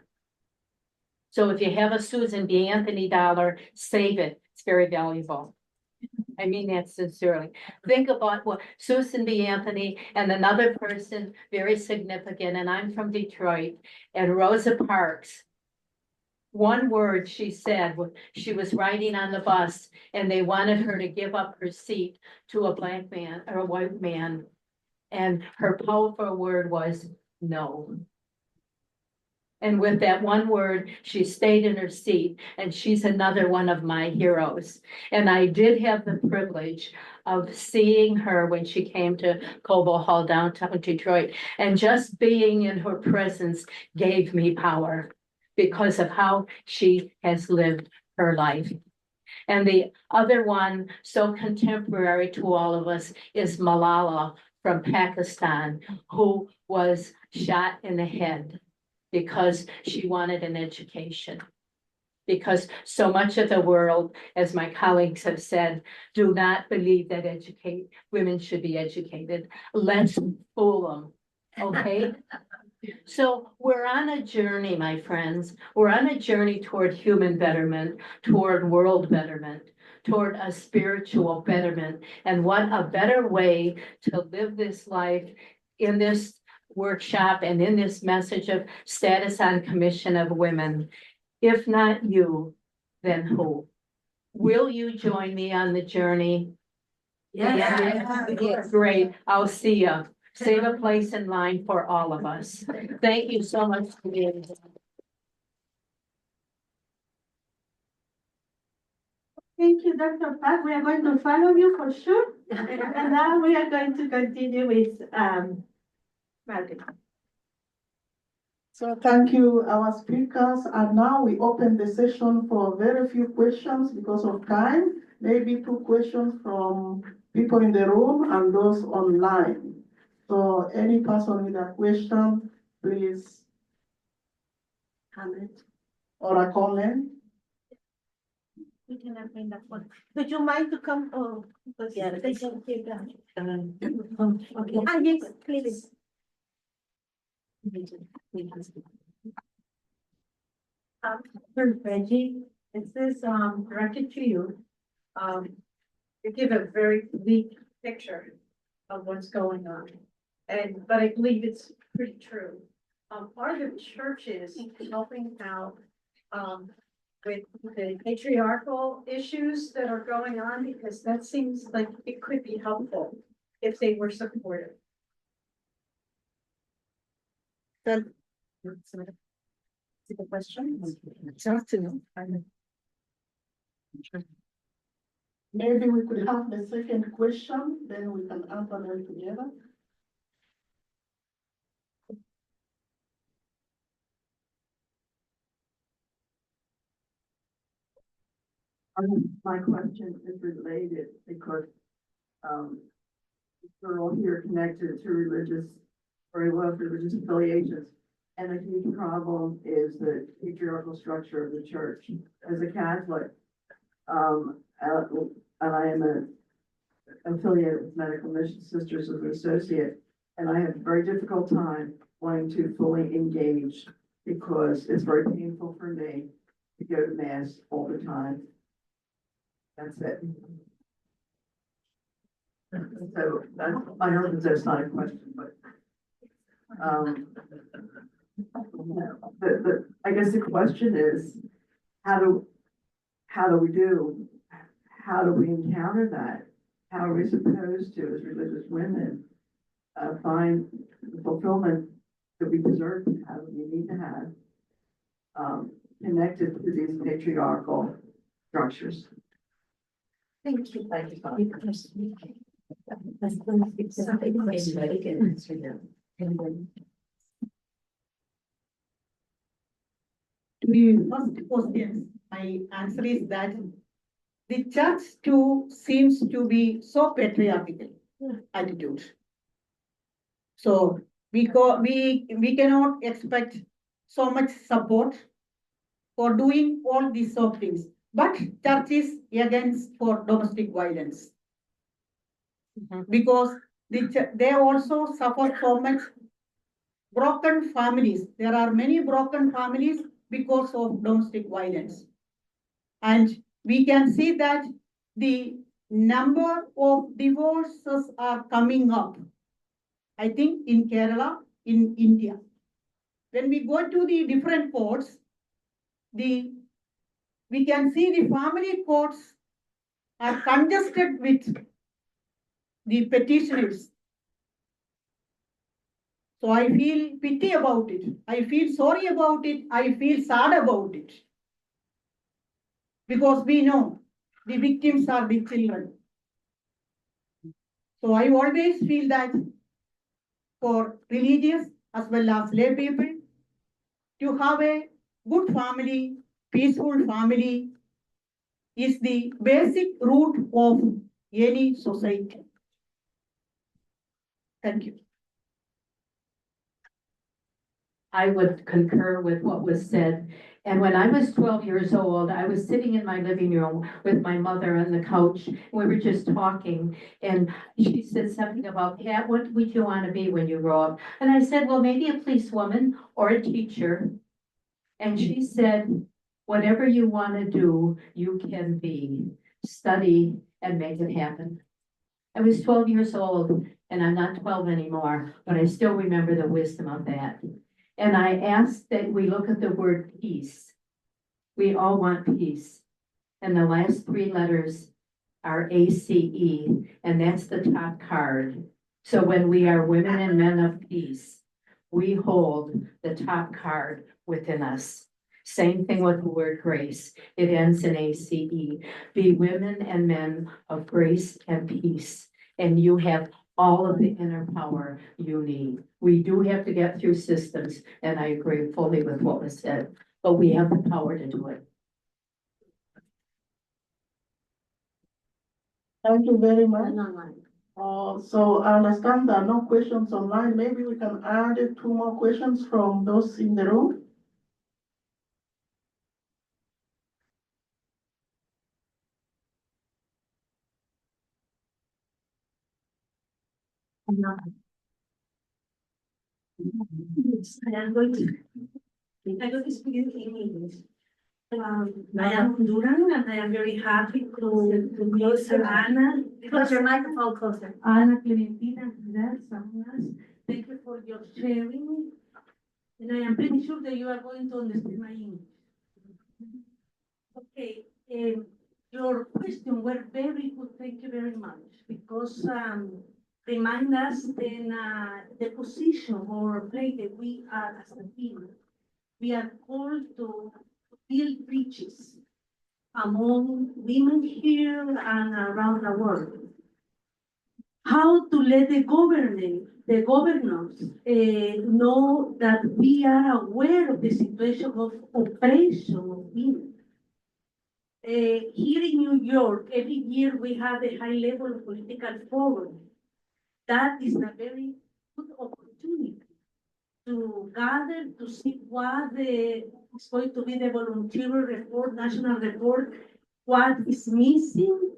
So if you have a Susan B. Anthony dollar, save it. It's very valuable. I mean that sincerely. Think about what Susan B. Anthony and another person very significant, and I'm from Detroit, and Rosa Parks. One word she said, she was riding on the bus and they wanted her to give up her seat to a black man or a white man. And her powerful word was no. And with that one word, she stayed in her seat, and she's another one of my heroes. And I did have the privilege of seeing her when she came to Cobo Hall, downtown Detroit, and just being in her presence gave me power because of how she has lived her life. And the other one, so contemporary to all of us, is Malala from Pakistan, who was shot in the head because she wanted an education. Because so much of the world, as my colleagues have said, do not believe that women should be educated. Let's fool them, okay? So we're on a journey, my friends. We're on a journey toward human betterment, toward world betterment, toward a spiritual betterment. And what a better way to live this life in this workshop and in this message of status on commission of women. If not you, then who? Will you join me on the journey? Yeah. Great. I'll see you. Save a place in line for all of us. Thank you so much for being here. Thank you, Dr. Pat. We are going to follow you for sure. And now we are going to continue with Margaret. So thank you, our speakers. And now we open the session for very few questions because of time. Maybe 2 questions from people in the room and those online. So any person with a question, please comment or a comment. We cannot bring that one. Would you mind to come? Oh, because they can hear that. Okay. Ah, yes, please. Reggie, this is directed to you. You give a very bleak picture of what's going on. But I believe it's pretty true. Are the churches helping out with the patriarchal issues that are going on? Because that seems like it could be helpful if they were supportive. See the question? Maybe we could have the second question, then we can answer them together. My question is related because we're all here connected to religious affiliations. And a huge problem is the patriarchal structure of the church. As a Catholic, and I am affiliated with Medical Mission Sisters as an associate, and I have a very difficult time wanting to fully engage because it's very painful for me to go to mass all the time. That's it. So I know that that's not a question, but I guess the question is, how do we encounter that? How are we supposed to, as religious women, find the fulfillment that we deserve to have, we need to have, connected to these patriarchal structures? Thank you. To the first question, my answer is that the church too seems to be so patriarchal attitude. So we cannot expect so much support for doing all these sort of things. But church is against for domestic violence. Because they also suffer so much broken families. There are many broken families because of domestic violence. And we can see that the number of divorces are coming up, I think in Kerala, in India. When we go to the different courts, we can see the family courts are congested with the petitioners. So I feel pity about it. I feel sorry about it. I feel sad about it. Because we know the victims are the children. So I always feel that for religious as well as lay people to have a good family, peaceful family is the basic root of any society. Thank you. I would concur with what was said. And when I was 12 years old, I was sitting in my living room with my mother on the couch. We were just talking, and she said something about, Kat, what would you want to be when you grow up? And I said, well, maybe a policewoman or a teacher. And she said, whatever you want to do, you can be. Study and make it happen. I was 12 years old, and I'm not 12 anymore, but I still remember the wisdom of that. And I asked that we look at the word peace. We all want peace. And the last 3 letters are ACE, and that's the top card. So when we are women and men of peace, we hold the top card within us. Same thing with the word grace. It ends in ACE. Be women and men of grace and peace. And you have all of the inner power you need. We do have to get through systems, and I agree fully with what was said, but we have the power to do it. Thank you very much. So I understand there are no questions online. Maybe we can add 2 more questions from those in the room. I'm going to speak in English. I am Honduran and I am very happy to meet Anna. Close your microphone closer. Ana Clementina, thank you for your sharing. And I am pretty sure that you are going to understand my English. Okay, your question were very good, thank you very much, because remind us in the position or place that we are as a team. We are called to build bridges among women here and around the world. How to let the governors know that we are aware of the situation of oppression of women. Here in New York, every year we have a high level political forum. That is a very good opportunity to gather, to see what is going to be the voluntary report, national report, what is missing,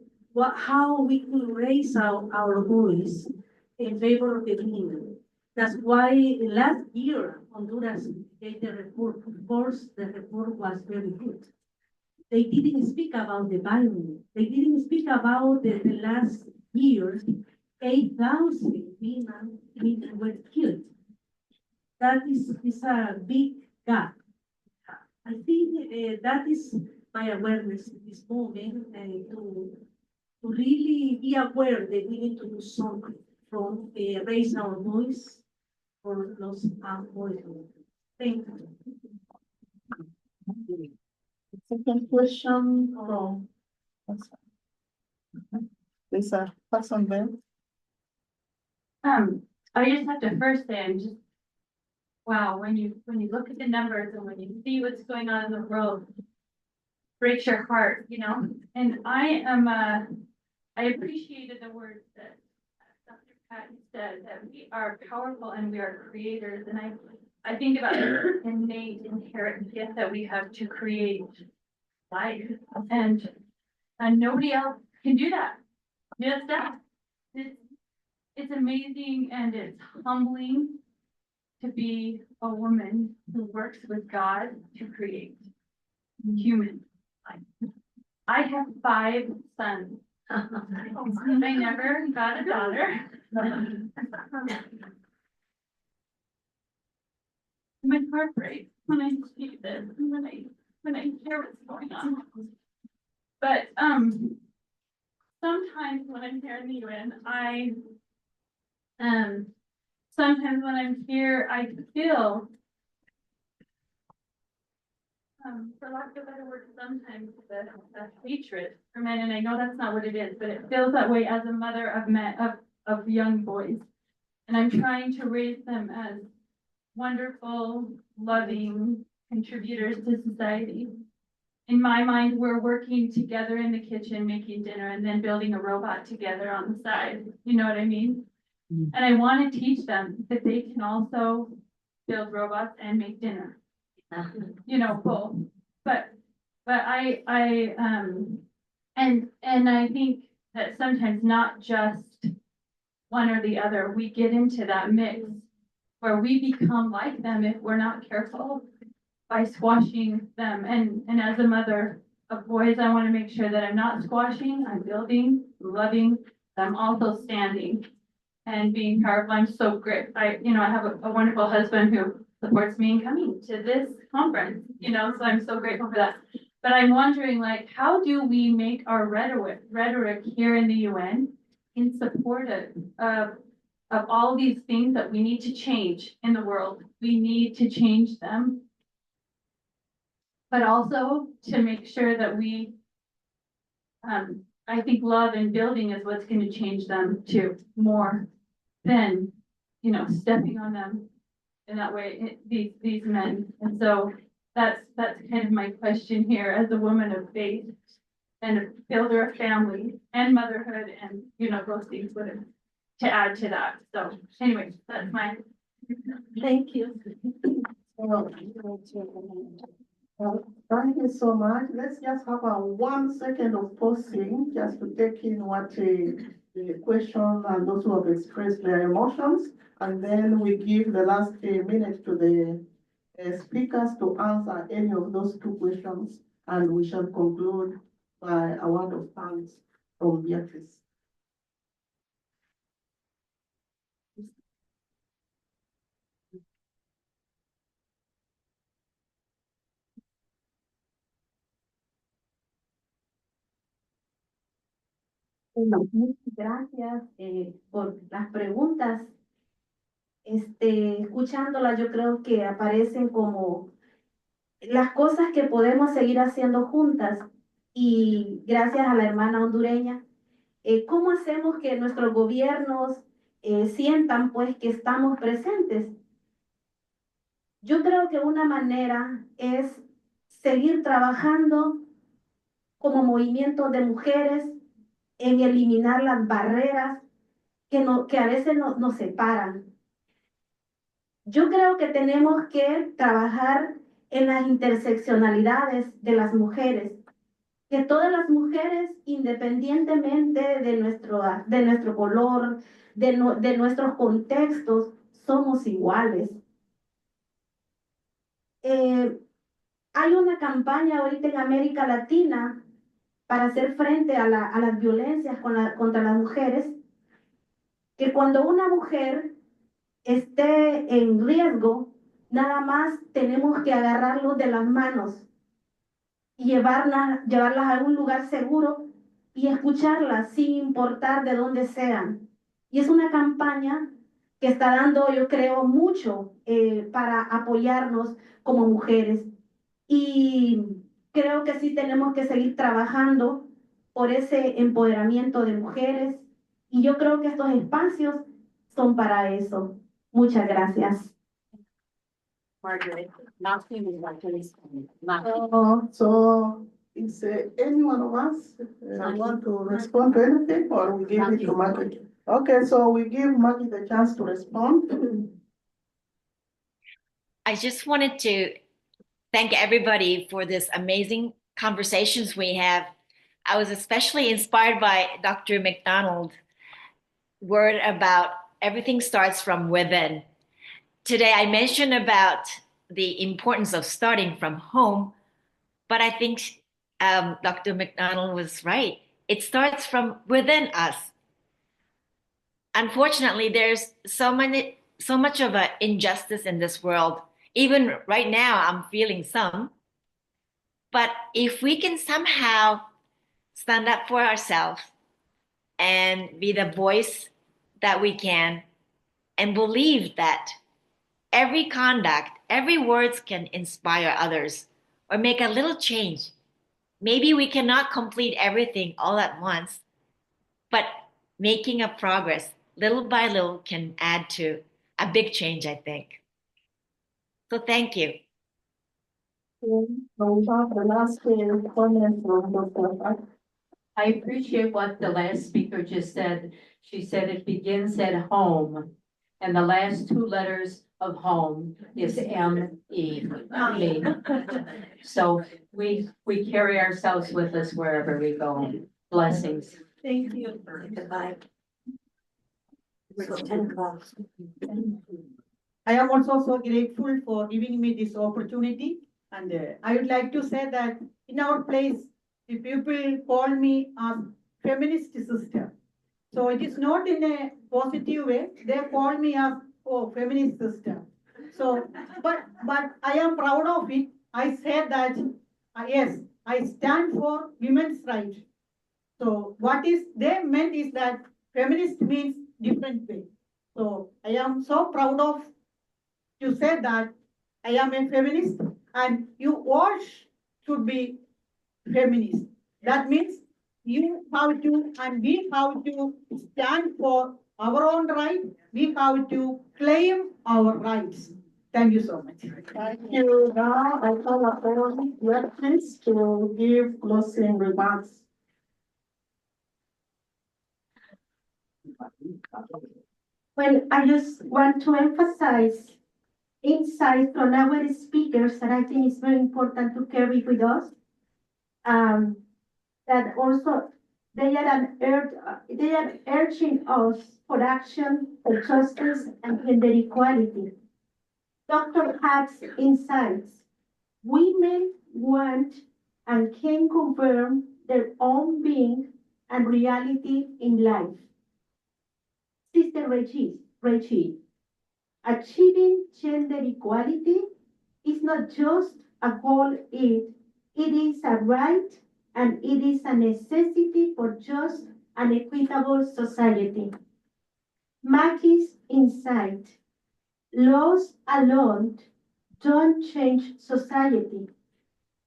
how we could raise our voice in favor of the women. That's why last year, Honduras gave the report. Of course, the report was very good. They didn't speak about the violence. They didn't speak about the last years, 8,000 women were killed. That is a big gap. I think that is my awareness in this moment, to really be aware that we need to do something from raise our voice for those voices. Thank you. Second question from Lisa, pass on Ben. I just have to first say, I'm just, wow, when you look at the numbers and when you see what's going on in the world, breaks your heart, you know? And I appreciated the words that Dr. Patton said, that we are powerful and we are creators. And I think about the innate, inherent gift that we have to create life. And nobody else can do that. Just that. It's amazing and it's humbling to be a woman who works with God to create human life. I have 5 sons. I never got a daughter. My heart breaks when I see this and when I hear what's going on. But sometimes when I'm here in the UN, sometimes when I'm here, I feel, for lack of a better word, sometimes the hatred for men, and I know that's not what it is, but it feels that way as a mother of men, of young boys. And I'm trying to raise them as wonderful, loving contributors to society. In my mind, we're working together in the kitchen, making dinner, and then building a robot together on the side. You know what I mean? And I want to teach them that they can also build robots and make dinner. You know, both. But I think that sometimes not just one or the other, we get into that mix where we become like them if we're not careful by squashing them. And as a mother of boys, I want to make sure that I'm not squashing, I'm building, loving, I'm also standing and being powerful. I'm so grateful. I have a wonderful husband who supports me in coming to this conference, so I'm so grateful for that. But I'm wondering, like, how do we make our rhetoric here in the UN in support of all these things that we need to change in the world? We need to change them. but also to make sure that we, I think love and building is what's going to change them too, more than, stepping on them in that way, these men. And so that's kind of my question here as a woman of faith and a builder of family and motherhood and, those things would to add to that. So anyway, that's my. Thank you. Thank you so much. Let's just have a 1 second of pausing just to take in what the question and those who have expressed their emotions. And then we give the last minute to the speakers to answer any of those 2 questions. And we shall conclude by a word of thanks from Beatrice. Muchas gracias por las preguntas. Escuchándolas, yo creo que aparecen como las cosas que podemos seguir haciendo juntas. Y gracias a la hermana hondureña, ¿cómo hacemos que nuestros gobiernos sientan pues que estamos presentes? Yo creo que una manera es seguir trabajando como movimiento de mujeres en eliminar las barreras que a veces nos separan. Yo creo que tenemos que trabajar en las interseccionalidades de las mujeres, que todas las mujeres, independientemente de nuestro color, de nuestros contextos, somos iguales. Hay una campaña ahorita en América Latina para hacer frente a las violencias contra las mujeres, que cuando una mujer esté en riesgo, nada más tenemos que agarrarlos de las manos y llevarlas a un lugar seguro y escucharlas sin importar de dónde sean. Y es una campaña que está dando, yo creo, mucho para apoyarnos como mujeres. Y creo que sí tenemos que seguir trabajando por ese empoderamiento de mujeres. Y yo creo que estos espacios son para eso. Muchas gracias. Margaret, nothing is like this. So is any one of us want to respond to anything, or we give it to Maggie? Okay, so we give Maggie the chance to respond. I just wanted to thank everybody for this amazing conversations we have. I was especially inspired by Dr. McDonald's word about everything starts from within. Today I mentioned about the importance of starting from home, but I think Dr. McDonald was right. It starts from within us. Unfortunately, there's so much of an injustice in this world. Even right now, I'm feeling some. But if we can somehow stand up for ourselves and be the voice that we can, and believe that every conduct, every words can inspire others or make a little change. Maybe we cannot complete everything all at once, but making a progress little by little can add to a big change, I think. So thank you. I appreciate what the last speaker just said. She said it begins at home. And the last 2 letters of home is M-E. Me. So we carry ourselves with us wherever we go. Blessings. Thank you. Goodbye. I am also so grateful for giving me this opportunity. And I would like to say that in our place, the people call me a feminist sister. So it is not in a positive way. They call me as, oh, feminist sister. So, but I am proud of it. I said that, yes, I stand for women's rights. So what is they meant is that feminist means different way. So I am so proud of to say that I am a feminist, and you all should be feminist. That means you have to, and we have to stand for our own right. We have to claim our rights. Thank you so much. Thank you. Now I call upon Beatrice to give closing remarks. Well, I just want to emphasize insight from our speakers that I think is very important to carry with us. That also they are urging us for action for justice and gender equality. Dr. Hack's insights. Women want and can confirm their own being and reality in life. Sister Reggie, achieving gender equality is not just a goal, it is a right and it is a necessity for just and equitable society. Mackie's insight, laws alone don't change society.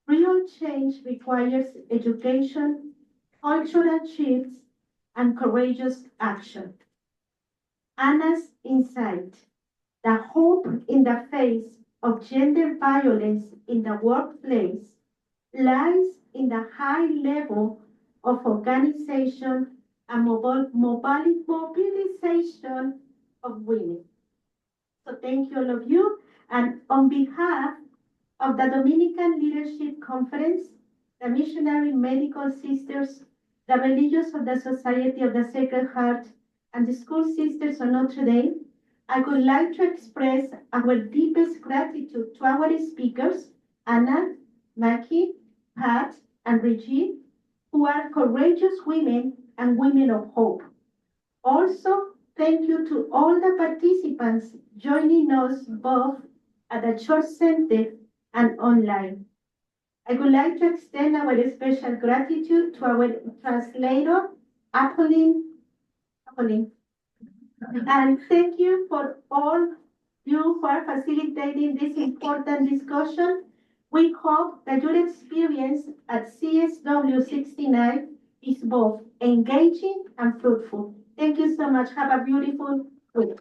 Real change requires education, cultural shifts, and courageous action. Anna's insight, the hope in the face of gender violence in the workplace lies in the high level of organization and mobilization of women. So thank you all of you. And on behalf of the Dominican Leadership Conference, the Missionary Medical Sisters, the Religious of the Society of the Sacred Heart, and the School Sisters of Notre Dame, I would like to express our deepest gratitude to our speakers, Anna, Mackie, Pat, and Reggie, who are courageous women and women of hope. Also, thank you to all the participants joining us both at the Church Center and online. I would like to extend our special gratitude to our translator, Apolline. And thank you for all you who are facilitating this important discussion. We hope that your experience at CSW 69 is both engaging and fruitful. Thank you so much. Have a beautiful week.